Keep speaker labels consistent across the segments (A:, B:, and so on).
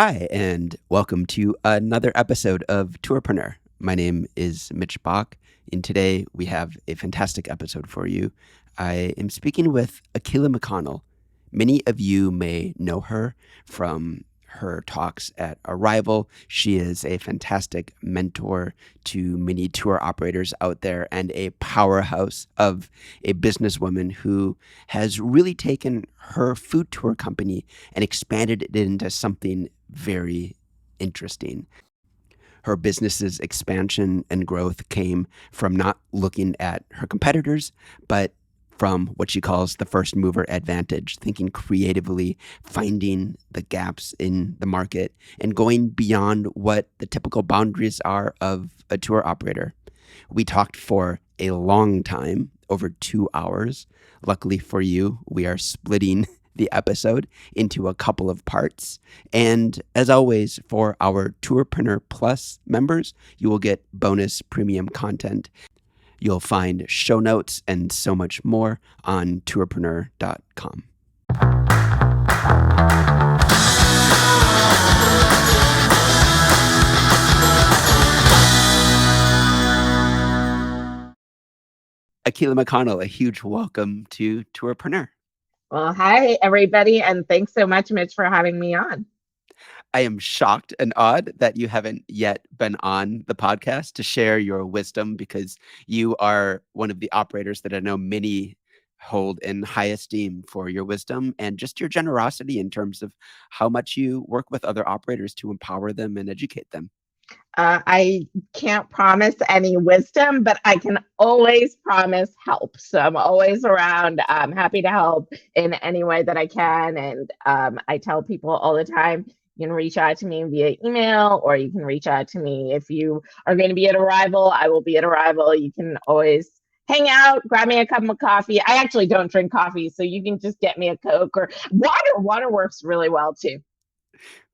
A: Hi, and welcome to another episode of Tourpreneur. My name is Mitch Bach, and today we have a fantastic episode for you. I am speaking with Akila McConnell. Many of you may know her from her talks at Arrival. She is a fantastic mentor to many tour operators out there and a powerhouse of a businesswoman who has really taken her food tour company and expanded it into something very interesting. Her business's expansion and growth came from not looking at her competitors, but from what she calls the first mover advantage, thinking creatively, finding the gaps in the market, and going beyond what the typical boundaries are of a tour operator. We talked for a long time, over 2 hours. Luckily for you, we are splitting the episode into a couple of parts. And as always, for our Tourpreneur Plus members, you will get bonus premium content. You'll find show notes and so much more on tourpreneur.com. Akila McConnell, a huge welcome to Tourpreneur.
B: Well, hi, everybody, and thanks so much, Mitch, for having me on.
A: I am shocked and awed that you haven't yet been on the podcast to share your wisdom, because you are one of the operators that I know many hold in high esteem for your wisdom and just your generosity in terms of how much you work with other operators to empower them and educate them.
B: I can't promise any wisdom, but I can always promise help. So I'm always around. I'm happy to help in any way that I can. And I tell people all the time, you can reach out to me via email, or you can reach out to me if you are going to be at Arrival. I will be at Arrival. You can always hang out, grab me a cup of coffee. I actually don't drink coffee, so you can just get me a Coke or water. Water works really well too.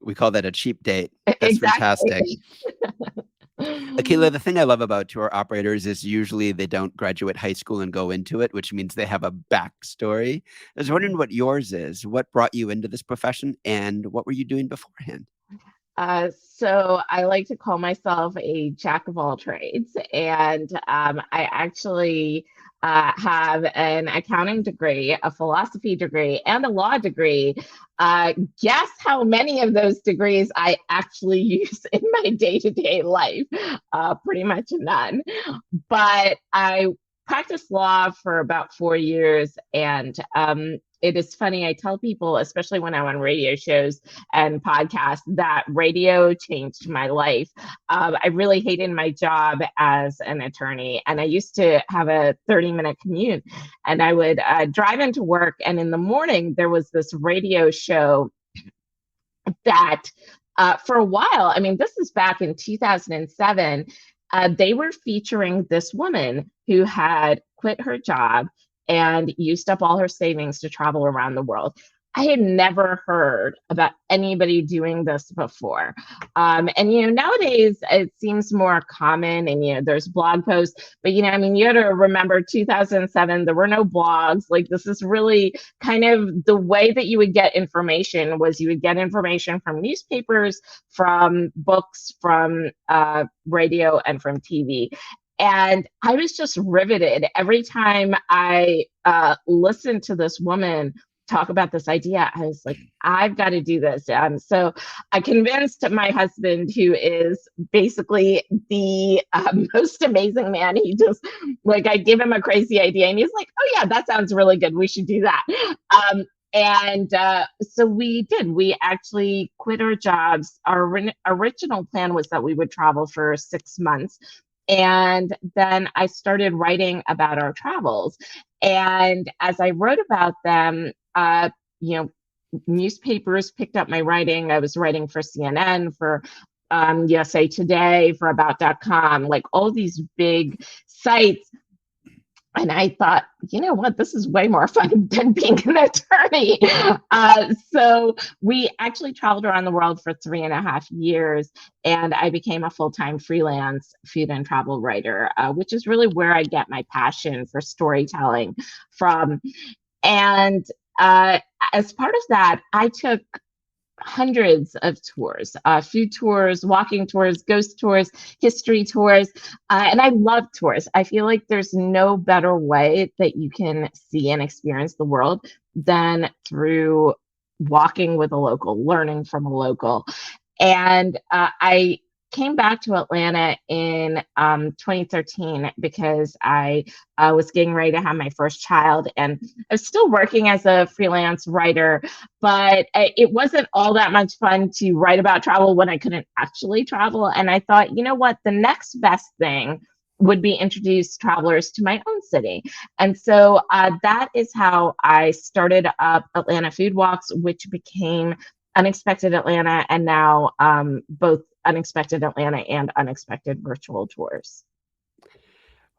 A: We call that a cheap date. That's fantastic.
B: Exactly.
A: Akila, the thing I love about tour operators is usually they don't graduate high school and go into it, which means they have a backstory. I was wondering what yours is. What brought you into this profession, and what were you doing beforehand?
B: So I like to call myself a jack of all trades, and I actually have an accounting degree, a philosophy degree, and a law degree. Guess how many of those degrees I actually use in my day-to-day life? Pretty much none. But I practiced law for about 4 years, and it is funny. I tell people, especially when I'm on radio shows and podcasts, that radio changed my life. I really hated my job as an attorney, and I used to have a 30-minute commute, and I would drive into work, and in the morning there was this radio show that for a while, I mean, this is back in 2007, they were featuring this woman who had quit her job and used up all her savings to travel around the world. I had never heard about anybody doing this before. And, nowadays it seems more common, and, there's blog posts, but, I mean, you got to remember 2007, there were no blogs. Like, this is really kind of the way that you would get information. Was you would get information from newspapers, from books, from radio, and from TV. And I was just riveted every time I listened to this woman talk about this idea. I was like, I've got to do this. So I convinced my husband, who is basically the most amazing man. He just, like, I give him a crazy idea, and he's like, oh yeah, that sounds really good. We should do that. And so we did. We actually quit our jobs. Our original plan was that we would travel for 6 months. And then I started writing about our travels. And as I wrote about them, you know, newspapers picked up my writing. I was writing for CNN, for USA Today, for About.com, like all these big sites. And I thought, you know what, this is way more fun than being an attorney. So we actually traveled around the world for 3.5 years, and I became a full-time freelance food and travel writer, which is really where I get my passion for storytelling from. And as part of that, I took hundreds of tours, food tours, walking tours, ghost tours, history tours. And I love tours. I feel like there's no better way that you can see and experience the world than through walking with a local, learning from a local. And I came back to Atlanta in 2013 because I was getting ready to have my first child, and I was still working as a freelance writer, but it wasn't all that much fun to write about travel when I couldn't actually travel. And I thought, you know what, the next best thing would be introduce travelers to my own city. And so that is how I started up Atlanta Food Walks, which became Unexpected Atlanta, and now both Unexpected Atlanta and Unexpected Virtual Tours.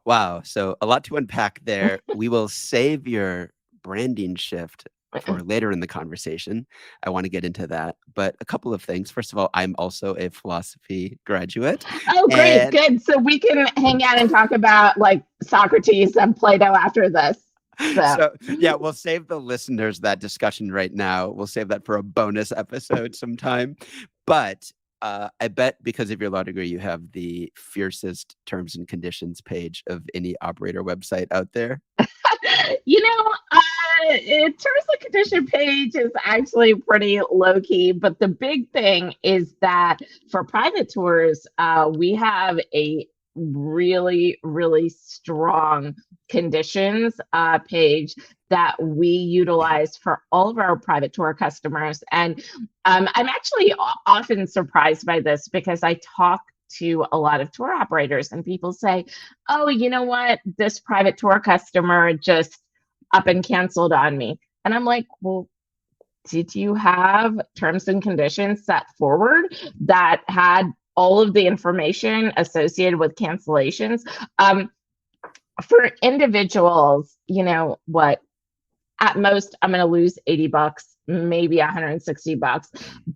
A: Wow. So a lot to unpack there. We will save your branding shift for later in the conversation. I want to get into that. But a couple of things. First of all, I'm also a philosophy graduate.
B: Oh, great,
A: And
B: good. So we can hang out and talk about like Socrates and Plato after this. So
A: so, yeah, we'll save the listeners that discussion right now. We'll save that for a bonus episode sometime. But I bet because of your law degree, you have the fiercest terms and conditions page of any operator website out there.
B: you know, terms and condition page is actually pretty low key, but the big thing is that for private tours, we have a really, really strong conditions page that we utilize for all of our private tour customers. And I'm actually often surprised by this because I talk to a lot of tour operators and people say, oh, you know what? This private tour customer just up and canceled on me. And I'm like, well, did you have terms and conditions set forward that had all of the information associated with cancellations? For individuals, you know what? At most, I'm going to lose $80, maybe $160.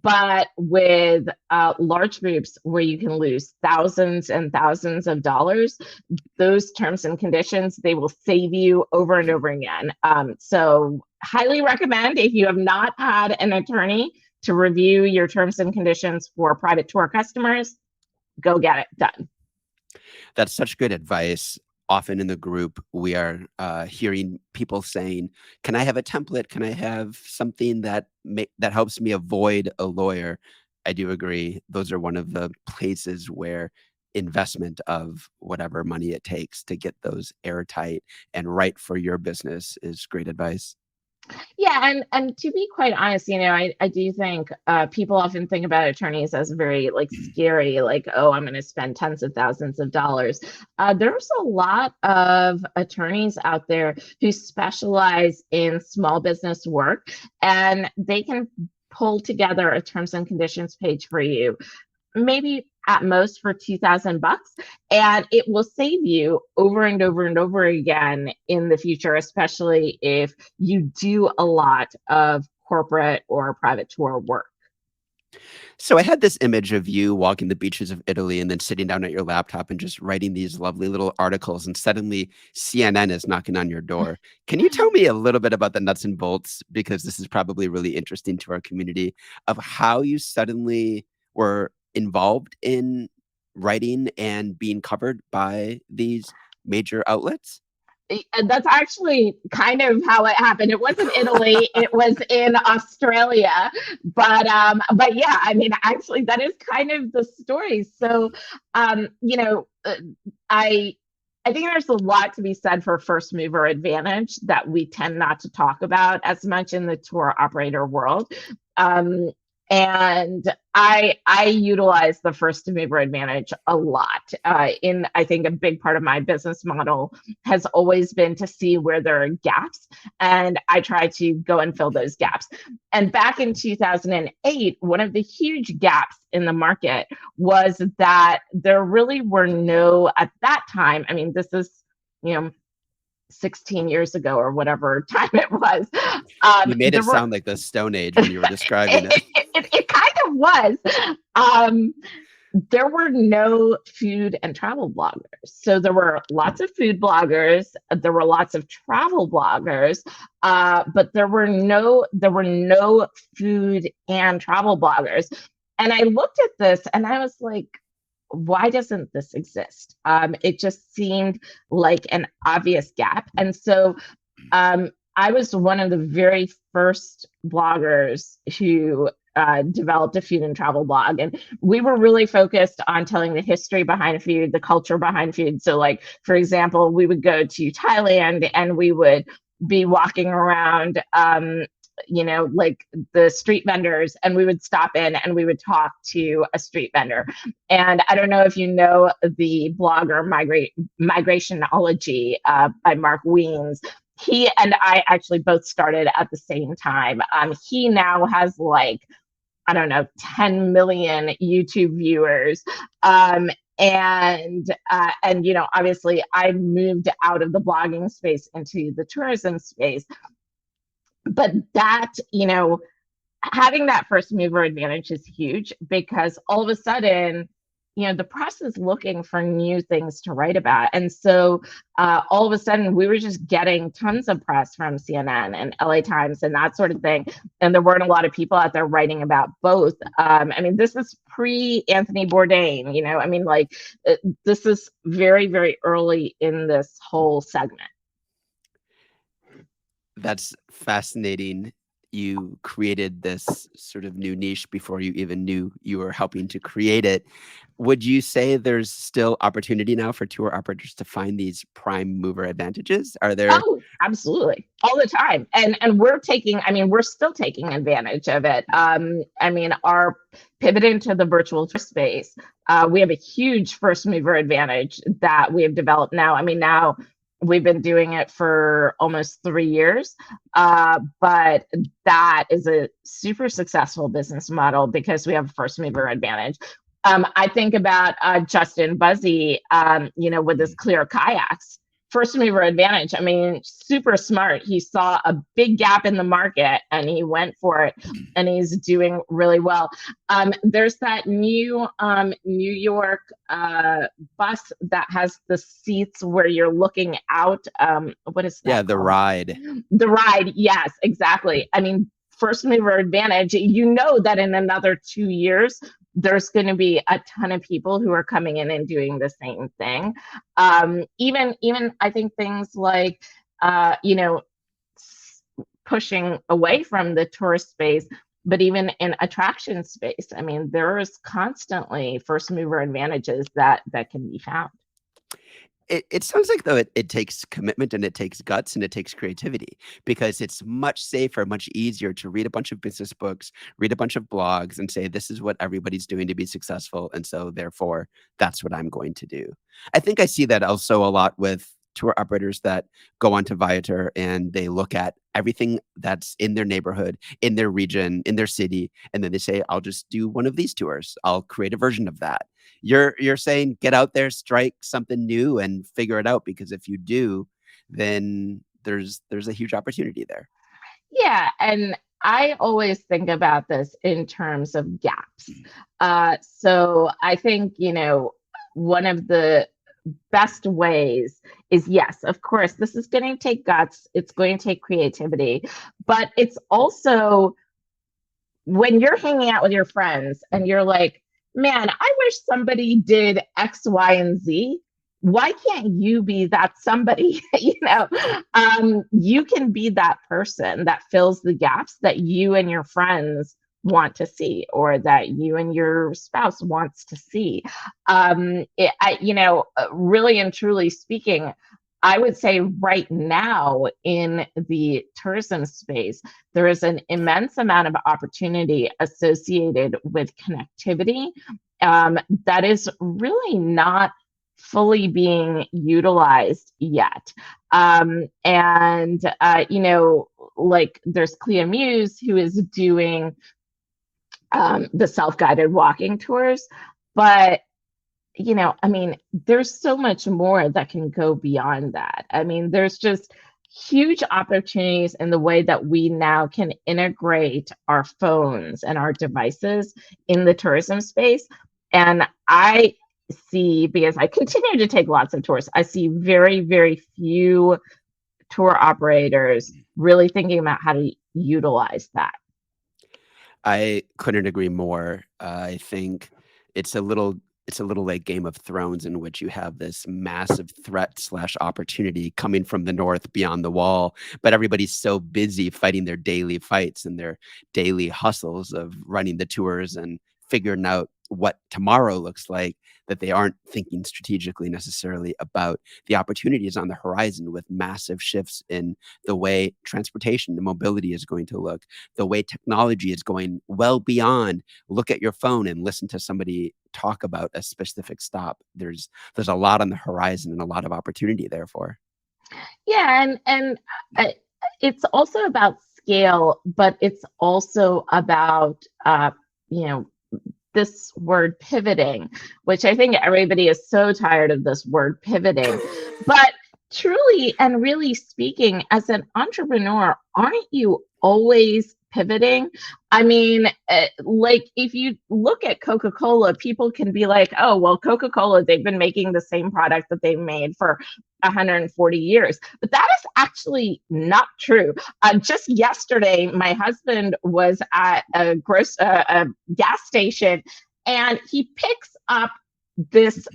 B: But with large groups where you can lose thousands and thousands of dollars, those terms and conditions, they will save you over and over again. So highly recommend, if you have not had an attorney to review your terms and conditions for private tour customers, go get it done.
A: That's such good advice. Often in the group, we are hearing people saying, "Can I have a template? Can I have something that helps me avoid a lawyer?" I do agree. Those are one of the places where investment of whatever money it takes to get those airtight and right for your business is great advice.
B: Yeah, and to be quite honest, you know, I do think people often think about attorneys as very like scary, like, oh, I'm going to spend tens of thousands of dollars. There's a lot of attorneys out there who specialize in small business work, and they can pull together a terms and conditions page for you, maybe at most for $2,000, and it will save you over and over and over again in the future, especially if you do a lot of corporate or private tour work.
A: So I had this image of you walking the beaches of Italy and then sitting down at your laptop and just writing these lovely little articles, and suddenly CNN is knocking on your door. Can you tell me a little bit about the nuts and bolts, because this is probably really interesting to our community, of how you suddenly were involved in writing and being covered by these major outlets?
B: And that's actually kind of how it happened. It wasn't Italy, it was in Australia. But yeah, I mean, actually that is kind of the story. So you know, I think there's a lot to be said for first mover advantage that we tend not to talk about as much in the tour operator world. Um, and I utilize the first mover advantage a lot. In I think a big part of my business model has always been to see where there are gaps, and I try to go and fill those gaps. And back in 2008, one of the huge gaps in the market was that there really were no, at that time, I mean, this is, you know, 16 years ago or whatever time it was.
A: You made it
B: There were
A: sound like the Stone Age when you were describing it.
B: it kind of was. Um, there were no food and travel bloggers. So there were lots of food bloggers, there were lots of travel bloggers, but there were no food and travel bloggers. And I looked at this and I was like, why doesn't this exist? It just seemed like an obvious gap. And so I was one of the very first bloggers who developed a food and travel blog. And we were really focused on telling the history behind food, the culture behind food. So, like, for example, we would go to Thailand and we would be walking around, like the street vendors, and we would stop in and we would talk to a street vendor. And I don't know if you know the blogger Migrationology by Mark Weens. He and I actually both started at the same time. He now has like, I don't know, 10 million YouTube viewers. And obviously I moved out of the blogging space into the tourism space. But that, having that first mover advantage is huge, because all of a sudden, the press is looking for new things to write about. And so all of a sudden, we were just getting tons of press from CNN and LA Times and that sort of thing. And there weren't a lot of people out there writing about both. This is pre Anthony Bourdain, this is very, very early in this whole segment.
A: That's fascinating. You created this sort of new niche before you even knew you were helping to create it. Would you say there's still opportunity now for tour operators to find these prime mover advantages? Are there?
B: Oh, absolutely. All the time. And we're still taking advantage of it. Our pivot into the virtual tour space, we have a huge first mover advantage that we have developed now. Now we've been doing it for almost 3 years, but that is a super successful business model because we have a first mover advantage. I think about Justin Buzzy, with his clear kayaks. First mover advantage. Super smart. He saw a big gap in the market and he went for it, and he's doing really well. There's that new New York bus that has the seats where you're looking out. What is that?
A: Yeah, the
B: called?
A: ride.
B: The ride. Yes, exactly. First mover advantage. That in another 2 years, there's going to be a ton of people who are coming in and doing the same thing. Even I think things like, pushing away from the tourist space, but even in attraction space, there is constantly first mover advantages that can be found.
A: It sounds like, though, it takes commitment and it takes guts and it takes creativity, because it's much safer, much easier to read a bunch of business books, read a bunch of blogs, and say, this is what everybody's doing to be successful. And so, therefore, that's what I'm going to do. I think I see that also a lot with tour operators that go onto Viator and they look at everything that's in their neighborhood, in their region, in their city, and then they say, I'll just do one of these tours. I'll create a version of that. You're saying get out there, strike something new, and figure it out, because if you do, then there's a huge opportunity there.
B: Yeah, and I always think about this in terms of gaps. So I think, one of the best ways is, yes, of course, this is going to take guts, it's going to take creativity, but it's also when you're hanging out with your friends and you're like, man, I wish somebody did X, Y, and Z. Why can't you be that somebody? You can be that person that fills the gaps that you and your friends want to see, or that you and your spouse wants to see. Really and truly speaking, I would say right now in the tourism space, there is an immense amount of opportunity associated with connectivity that is really not fully being utilized yet. Like there's Clea Muse, who is doing the self-guided walking tours, but there's so much more that can go beyond that. There's just huge opportunities in the way that we now can integrate our phones and our devices in the tourism space. And I see, because I continue to take lots of tours, I see very, very few tour operators really thinking about how to utilize that.
A: I couldn't agree more. I think it's a little it's a little like Game of Thrones in which you have this massive threat slash opportunity coming from the north beyond the wall, but everybody's so busy fighting their daily fights and their daily hustles of running the tours and figuring out what tomorrow looks like that they aren't thinking strategically necessarily about the opportunities on the horizon with massive shifts in the way transportation and mobility is going to look, the way technology is going well beyond look at your phone and listen to somebody talk about a specific stop. There's a lot on the horizon and a lot of opportunity therefore.
B: Yeah, and it's also about scale, but it's also about you know this word pivoting, which I think everybody is so tired of this word pivoting. But truly and really speaking, as an entrepreneur, aren't you always pivoting? I mean, like if you look at Coca-Cola, people can be like, oh, well, Coca-Cola, they've been making the same product that they've made for 140 years. But that is actually not true. Just yesterday, my husband was at a gas station, and he picks up this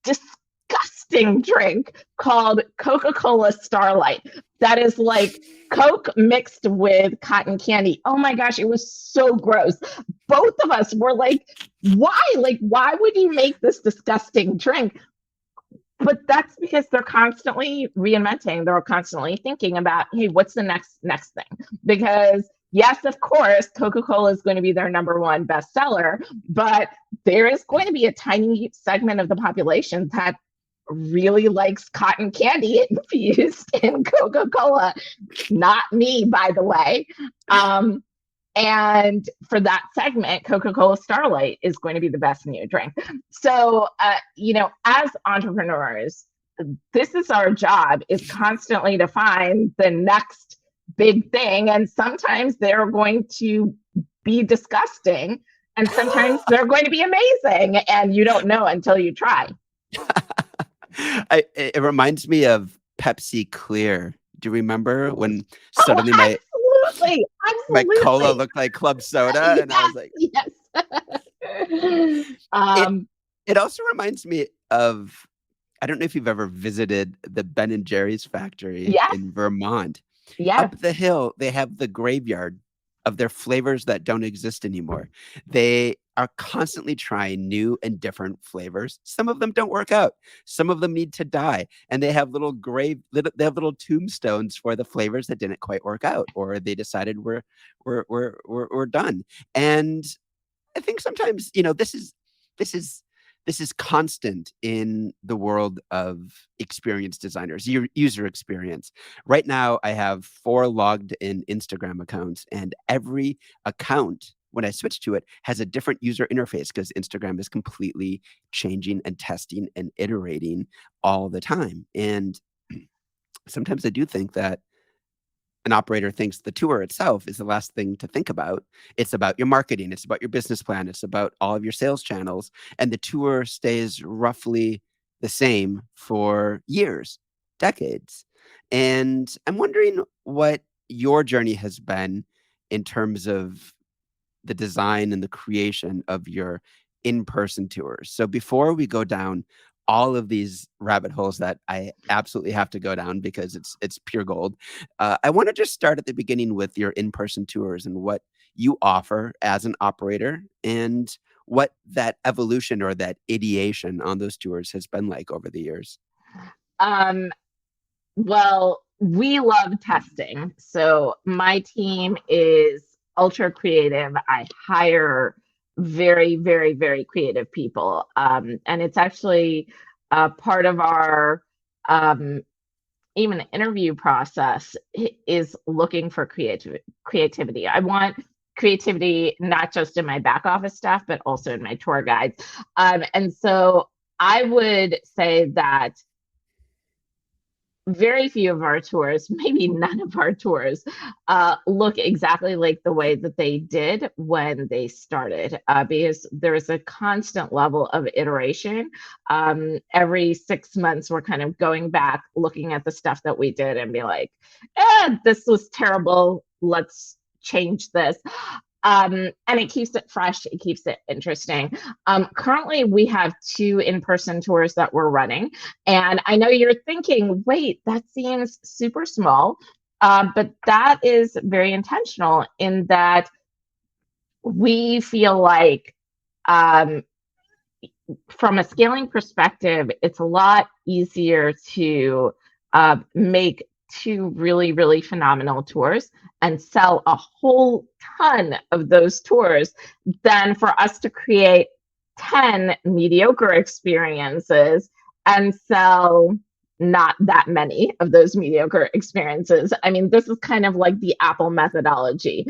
B: disgusting drink called Coca-Cola Starlight. That is like Coke mixed with cotton candy. Oh my gosh, it was so gross. Both of us were like, why? Like, why would you make this disgusting drink? But that's because they're constantly reinventing. They're constantly thinking about, hey, what's the next thing? Because yes, of course, Coca-Cola is going to be their number one bestseller, but there is going to be a tiny segment of the population that really likes cotton candy infused in Coca-Cola. Not me, by the way. And for that segment, Coca-Cola Starlight is going to be the best new drink. So, as entrepreneurs, this is our job, is constantly to find the next big thing. And sometimes they're going to be disgusting, and sometimes they're going to be amazing. And you don't know until you try.
A: It reminds me of Pepsi Clear. Do you remember when
B: Oh,
A: suddenly my cola
B: absolutely.
A: looked like club soda? And I was like,
B: Yes, yes.
A: it
B: um,
A: it also reminds me of I don't know if you've ever visited the Ben and Jerry's factory
B: yes,
A: in Vermont.
B: yes.
A: Up the hill, they have the graveyard of their flavors that don't exist anymore. They are constantly trying new and different flavors. Some of them don't work out. Some of them need to die, and they have they have little tombstones for the flavors that didn't quite work out, or they decided we're done. And I think sometimes, this is this is constant in the world of experience designers, user experience. Right now, I have 4 logged in Instagram accounts, and every account, when I switch to it, has a different user interface because Instagram is completely changing and testing and iterating all the time. And sometimes I do think that an operator thinks the tour itself is the last thing to think about. It's about your marketing, it's about your business plan, it's about all of your sales channels, and the tour stays roughly the same for years, decades. And I'm wondering what your journey has been in terms of the design and the creation of your in-person tours. So before we go down all of these rabbit holes that I absolutely have to go down because it's pure gold, I want to just start at the beginning with your in-person tours and what you offer as an operator and what that evolution or that ideation on those tours has been like over the years.
B: Um, well, we love testing. So my team is ultra creative. I hire very, very, very creative people. And it's actually part of our um, even interview process is looking for creativity. I want creativity not just in my back office staff, but also in my tour guides. And so I would say that very few of our tours, maybe none of our tours, look exactly like the way that they did when they started, because there is a constant level of iteration. Every 6 months, we're kind of going back, looking at the stuff that we did and be like, this was terrible. Let's change this. And it keeps it fresh, it keeps it interesting. Currently, we have two in-person tours that we're running. And I know you're thinking, wait, that seems super small. But that is very intentional in that we feel like um, from a scaling perspective, it's a lot easier to make two really, really phenomenal tours and sell a whole ton of those tours than for us to create 10 mediocre experiences and sell not that many of those mediocre experiences. I mean, this is kind of like the Apple methodology.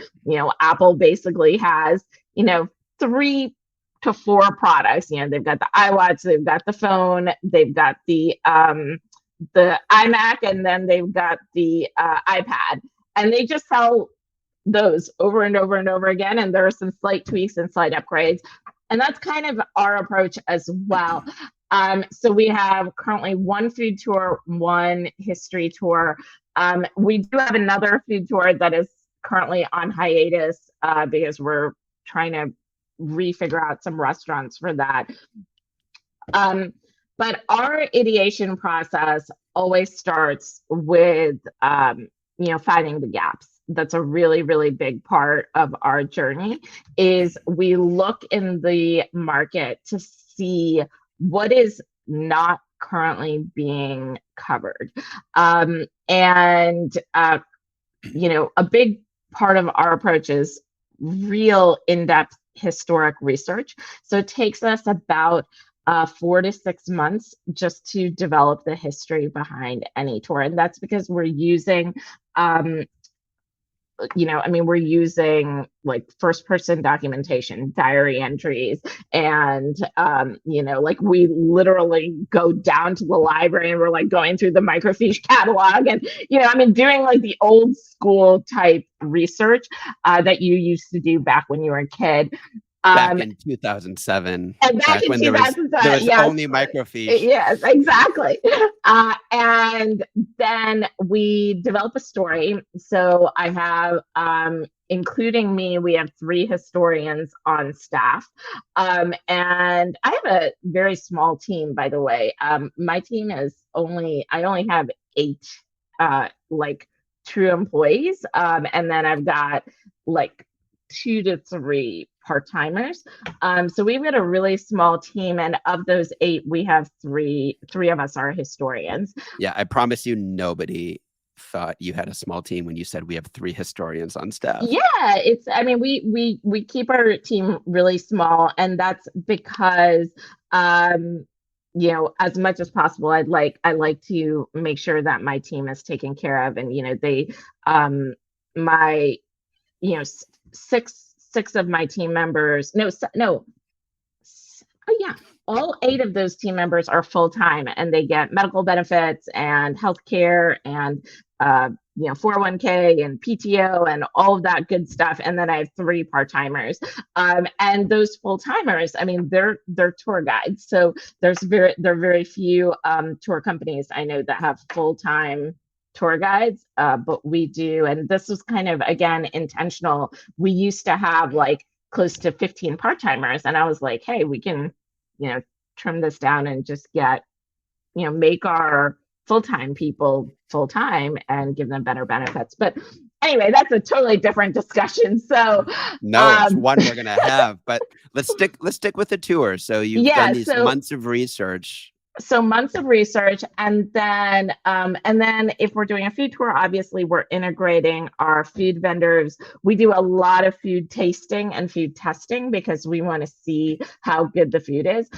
B: Apple basically has, 3 to 4 products. They've got the iWatch, they've got the phone, they've got the iMac, and then they've got the iPad, and they just sell those over and over and over again. And there are some slight tweaks and slight upgrades, and that's kind of our approach as well. So we have currently one food tour, one history tour. We do have another food tour that is currently on hiatus because we're trying to refigure out some restaurants for that. But our ideation process always starts with, finding the gaps. That's a really, really big part of our journey is we look in the market to see what is not currently being covered. And a big part of our approach is real in-depth historic research. So it takes us about 4 to 6 months just to develop the history behind any tour. And that's because we're using, we're using like first person documentation, diary entries, and, we literally go down to the library and we're like going through the microfiche catalog and, doing like the old school type research that you used to do back when you were a kid.
A: Back in 2007,
B: and back in
A: when there was
B: 2007, yes,
A: only microfiche.
B: yes, exactly. And then we develop a story. So I have, including me, we have 3 historians on staff. And I have a very small team, by the way. My team is I only have 8 true employees. And then I've got like 2 to 3 part-timers. So we've got a really small team, and of those 8, we have three of us are historians.
A: Yeah, I promise you, nobody thought you had a small team when you said we have 3 historians on staff.
B: Yeah, we keep our team really small, and that's because as much as possible, I like to make sure that my team is taken care of, and they my six of my team members, all 8 of those team members are full-time, and they get medical benefits and healthcare and 401k and PTO and all of that good stuff. And then I have 3 part-timers, and those full-timers, they're tour guides. So there are very few tour companies I know that have full-time tour guides, but we do. And this was kind of, again, intentional. We used to have like close to 15 part-timers, and I was like, hey, we can trim this down and just make our full-time people full-time and give them better benefits. But anyway, that's a totally different discussion. So
A: no, it's one we're gonna have, but let's stick with the tour. So you've done these months of research.
B: So months of research, and then if we're doing a food tour, obviously we're integrating our food vendors. We do a lot of food tasting and food testing because we want to see how good the food is.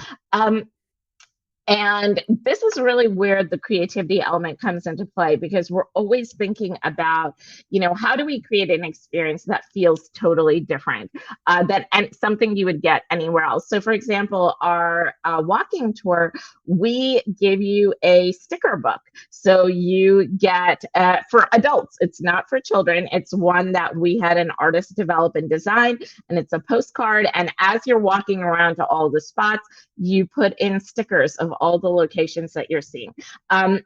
B: And this is really where the creativity element comes into play, because we're always thinking about, how do we create an experience that feels totally different than something you would get anywhere else. So, for example, our walking tour, we give you a sticker book. So you get, for adults, it's not for children. It's one that we had an artist develop and design, and it's a postcard. And as you're walking around to all the spots, you put in stickers of all the locations that you're seeing.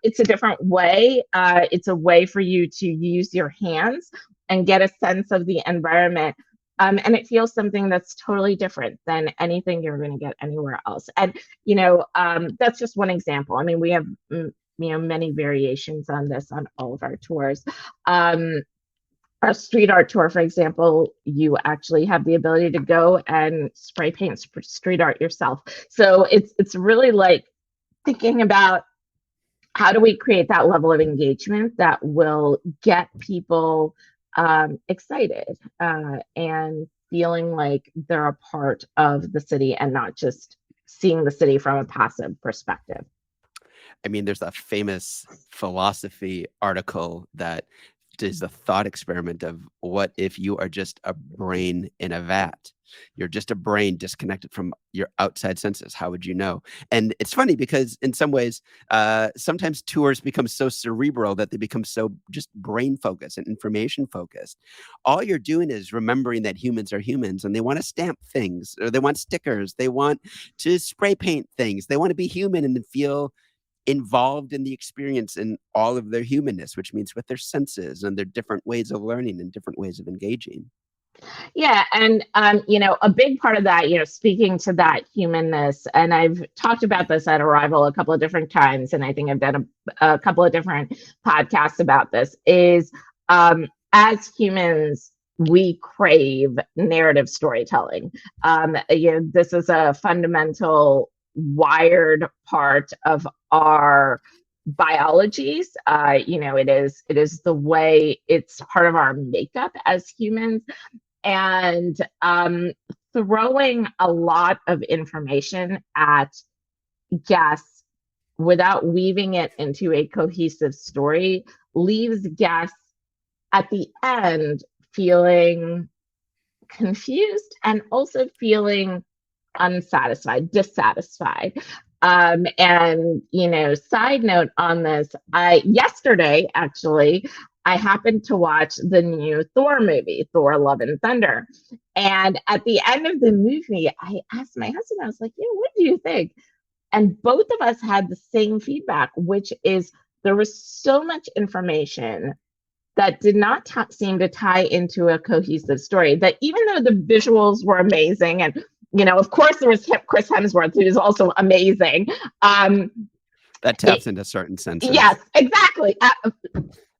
B: It's a different way. It's a way for you to use your hands and get a sense of the environment. And it feels something that's totally different than anything you're going to get anywhere else. And, that's just one example. I mean, we have, many variations on this on all of our tours. Our street art tour, for example, you actually have the ability to go and spray paint street art yourself. So it's really like thinking about, how do we create that level of engagement that will get people excited and feeling like they're a part of the city and not just seeing the city from a passive perspective.
A: I mean, there's a famous philosophy article that does the thought experiment of what if you are just a brain in a vat? You're just a brain disconnected from your outside senses. How would you know? And it's funny because in some ways, sometimes tours become so cerebral that they become so just brain focused and information focused. All you're doing is remembering that humans are humans and they want to stamp things, or they want stickers. They want to spray paint things. They want to be human and feel involved in the experience in all of their humanness, which means with their senses and their different ways of learning and different ways of engaging.
B: Yeah, and a big part of that, speaking to that humanness, and I've talked about this at Arrival a couple of different times, and I think I've done a couple of different podcasts about this, is as humans, we crave narrative storytelling. This is a fundamental wired part of our biologies. It is the way, it's part of our makeup as humans. And throwing a lot of information at guests without weaving it into a cohesive story leaves guests at the end feeling confused and also feeling unsatisfied, dissatisfied. And side note on this, I yesterday actually I happened to watch the new Thor movie, Thor: Love and Thunder. And at the end of the movie, I asked my husband, I was like, what do you think? And both of us had the same feedback, which is there was so much information that did not seem to tie into a cohesive story, that even though the visuals were amazing, and of course there was Chris Hemsworth, who is also amazing.
A: That taps into certain
B: Yes,
A: senses.
B: exactly.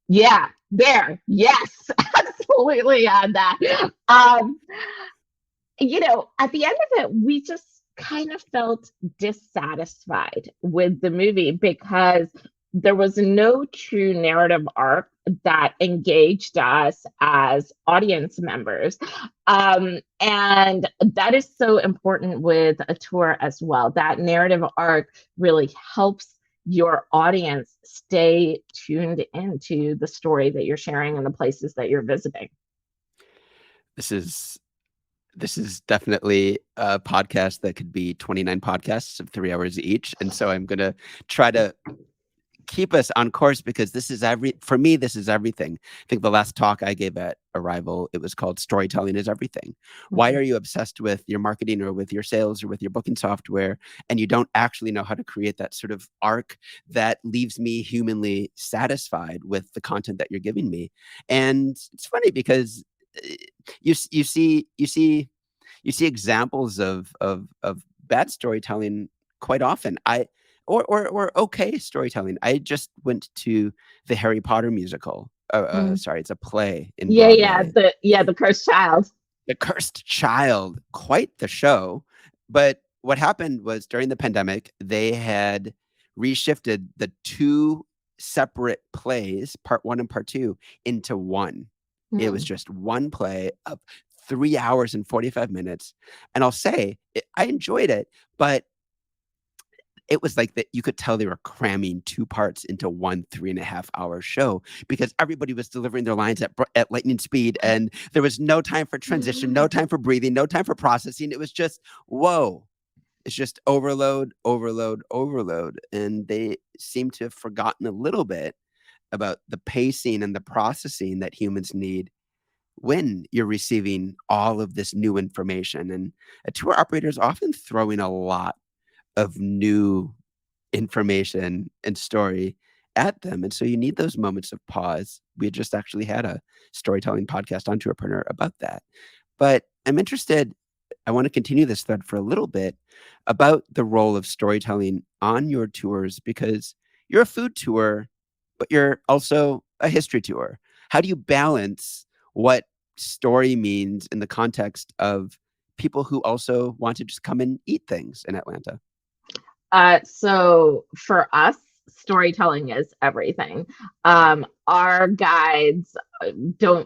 B: Yeah, there. Yes, absolutely on that. At the end of it, we just kind of felt dissatisfied with the movie because there was no true narrative arc that engaged us as audience members. And that is so important with a tour as well. That narrative arc really helps your audience stay tuned into the story that you're sharing and the places that you're visiting.
A: This is this is definitely a podcast that could be 29 podcasts of 3 hours each. And so I'm going to try to keep us on course because this is for me, this is everything. I think the last talk I gave at Arrival, it was called Storytelling is Everything. Why
B: Mhm.
A: are you obsessed with your marketing or with your sales or with your booking software and you don't actually know how to create that sort of arc that leaves me humanly satisfied with the content that you're giving me? And it's funny because uh, you see examples of bad storytelling quite often. Or okay storytelling. I just went to the Harry Potter musical.
B: Mm.
A: Sorry, it's a play in
B: Yeah, yeah,
A: Broadway.
B: the cursed child.
A: The Cursed Child, quite the show. But what happened was during the pandemic, they had reshifted the two separate plays, part one and part two, into one. It was
B: Mm.
A: just one play of 3 hours and 45 minutes. And I'll say, I enjoyed it, but it was like that you could tell they were cramming two parts into one 3.5 hour show because everybody was delivering their lines at lightning speed, and there was no time for transition, no time for breathing, no time for processing. It was just, whoa. It's just overload, overload, overload. And they seem to have forgotten a little bit about the pacing and the processing that humans need when you're receiving all of this new information. And a tour operator is often throwing a lot of new information and story at them. And so you need those moments of pause. We just actually had a storytelling podcast on Tourpreneur about that. But I'm interested, I want to continue this thread for a little bit about the role of storytelling on your tours, because you're a food tour, but you're also a history tour. How do you balance what story means in the context of people who also want to just come and eat things in Atlanta?
B: So for us, storytelling is everything. Our guides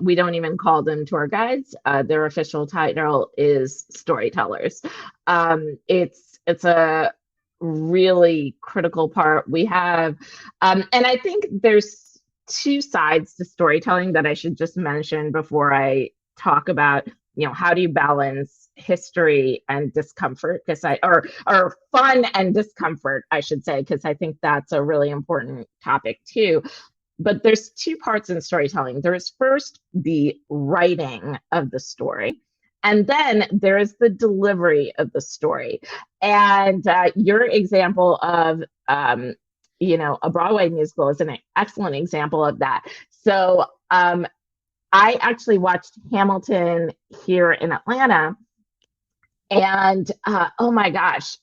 B: we don't even call them tour guides. Their official title is storytellers. It's a really critical part. We have, and I think there's two sides to storytelling that I should just mention before I talk about, how do you balance history and discomfort, because or fun and discomfort, I should say, because I think that's a really important topic too. But there's two parts in storytelling. There's first the writing of the story, and then there is the delivery of the story. And your example of a Broadway musical is an excellent example of that. So I actually watched Hamilton here in Atlanta, and oh my gosh,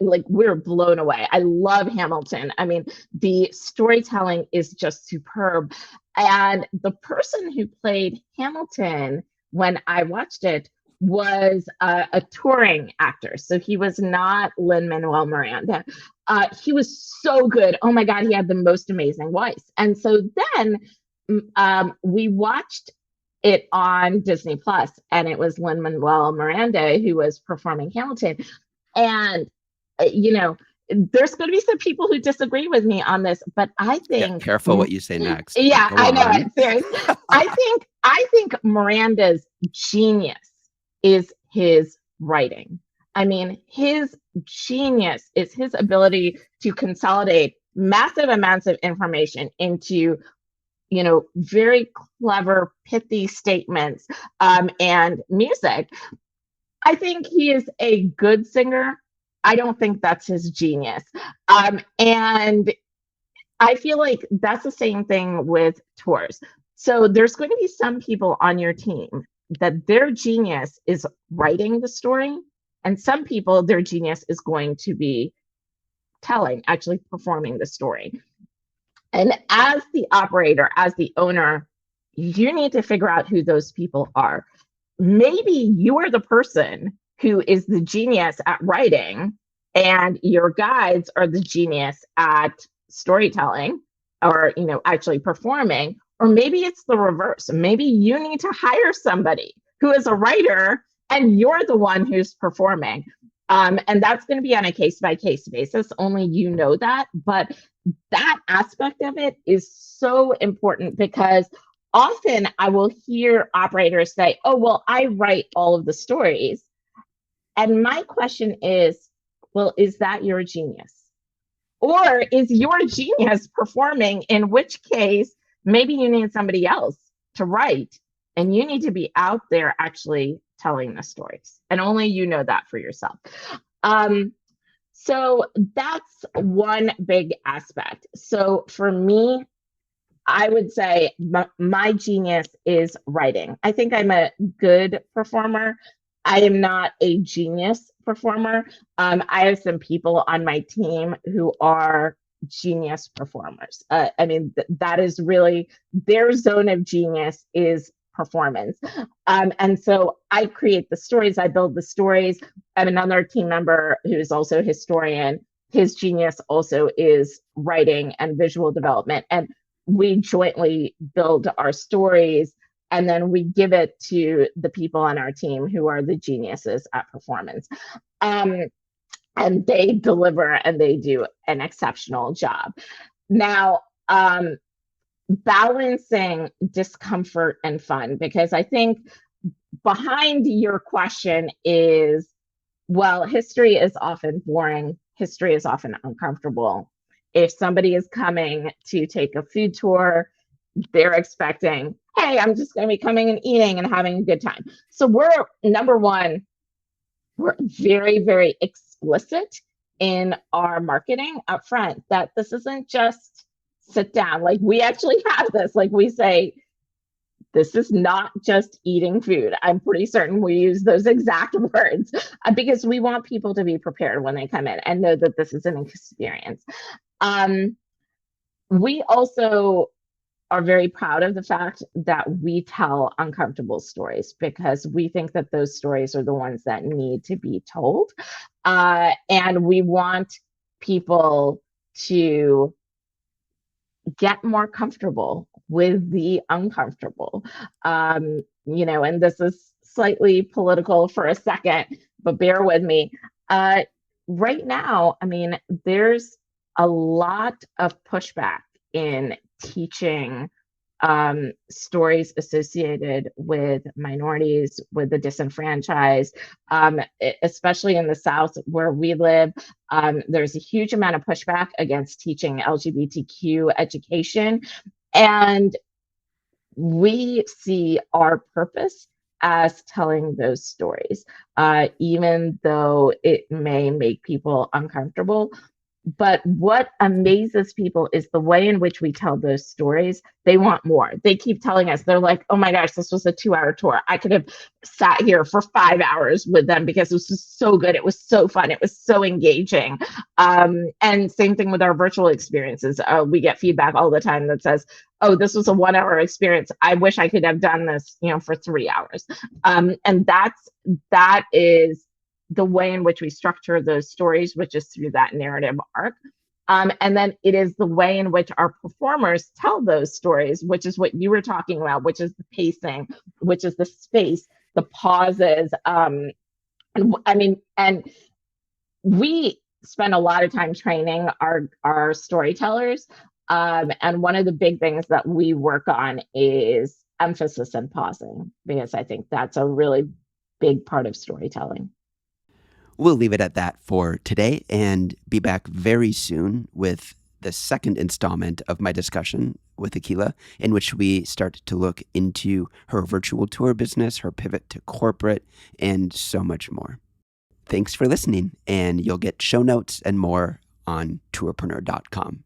B: we're blown away. I love Hamilton. I mean, the storytelling is just superb. And the person who played Hamilton when I watched it was a touring actor. So he was not Lin-Manuel Miranda. He was so good. Oh my God, he had the most amazing voice. And so then we watched it on Disney Plus, and it was Lin-Manuel Miranda who was performing Hamilton. And there's going to be some people who disagree with me on this, but I think
A: careful what you say next.
B: Yeah,
A: Go
B: I know
A: on.
B: it. Seriously. I think Miranda's genius is his writing. I mean, his genius is his ability to consolidate massive amounts of information into very clever, pithy statements and music. I think he is a good singer. I don't think that's his genius. And I feel like that's the same thing with tours. So there's going to be some people on your team that their genius is writing the story, and some people, their genius is going to be actually performing the story. And as the operator, as the owner, you need to figure out who those people are. Maybe you're the person who is the genius at writing, and your guides are the genius at storytelling, or actually performing. Or maybe it's the reverse. Maybe you need to hire somebody who is a writer and you're the one who's performing. And that's going to be on a case-by-case basis. Only you know that. But that aspect of it is so important, because often I will hear operators say, oh, well, I write all of the stories. And my question is, well, is that your genius? Or is your genius performing, in which case maybe you need somebody else to write, and you need to be out there actually telling the stories. And only you know that for yourself. So that's one big aspect. So for me, I would say my genius is writing. I think I'm a good performer. I am not a genius performer. I have some people on my team who are genius performers. I mean, that is really their zone of genius is performance. And so I create the stories, I build the stories. I have another team member who's also a historian. His genius also is writing and visual development. And we jointly build our stories, and then we give it to the people on our team who are the geniuses at performance. and they deliver and they do an exceptional job. Now, balancing discomfort and fun, because I think behind your question is, well, history is often boring, history is often uncomfortable. If somebody is coming to take a food tour, they're expecting, hey, I'm just going to be coming and eating and having a good time. So we're number one, we're very, very explicit in our marketing up front that this isn't just sit down. Like we actually have this, like we say, this is not just eating food. I'm pretty certain we use those exact words because we want people to be prepared when they come in and know that this is an experience. We also are very proud of the fact that we tell uncomfortable stories because we think that those stories are the ones that need to be told. And we want people to get more comfortable with the uncomfortable. And this is slightly political for a second, but bear with me. Right now, I mean, there's a lot of pushback in teaching stories associated with minorities, with the disenfranchised, especially in the South where we live. There's a huge amount of pushback against teaching LGBTQ education. And we see our purpose as telling those stories, even though it may make people uncomfortable. But what amazes people is the way in which we tell those stories. They want more. They keep telling us, they're like, oh my gosh, this was a 2-hour tour. I could have sat here for 5 hours with them because it was just so good. It was so fun. It was so engaging. And same thing with our virtual experiences. We get feedback all the time that says, oh, this was a 1-hour experience. I wish I could have done this, for 3 hours. And that is the way in which we structure those stories, which is through that narrative arc. And then it is the way in which our performers tell those stories, which is what you were talking about, which is the pacing, which is the space, the pauses. And we spend a lot of time training our storytellers. And one of the big things that we work on is emphasis and pausing, because I think that's a really big part of storytelling.
A: We'll leave it at that for today and be back very soon with the second installment of my discussion with Akila, in which we start to look into her virtual tour business, her pivot to corporate, and so much more. Thanks for listening, and you'll get show notes and more on tourpreneur.com.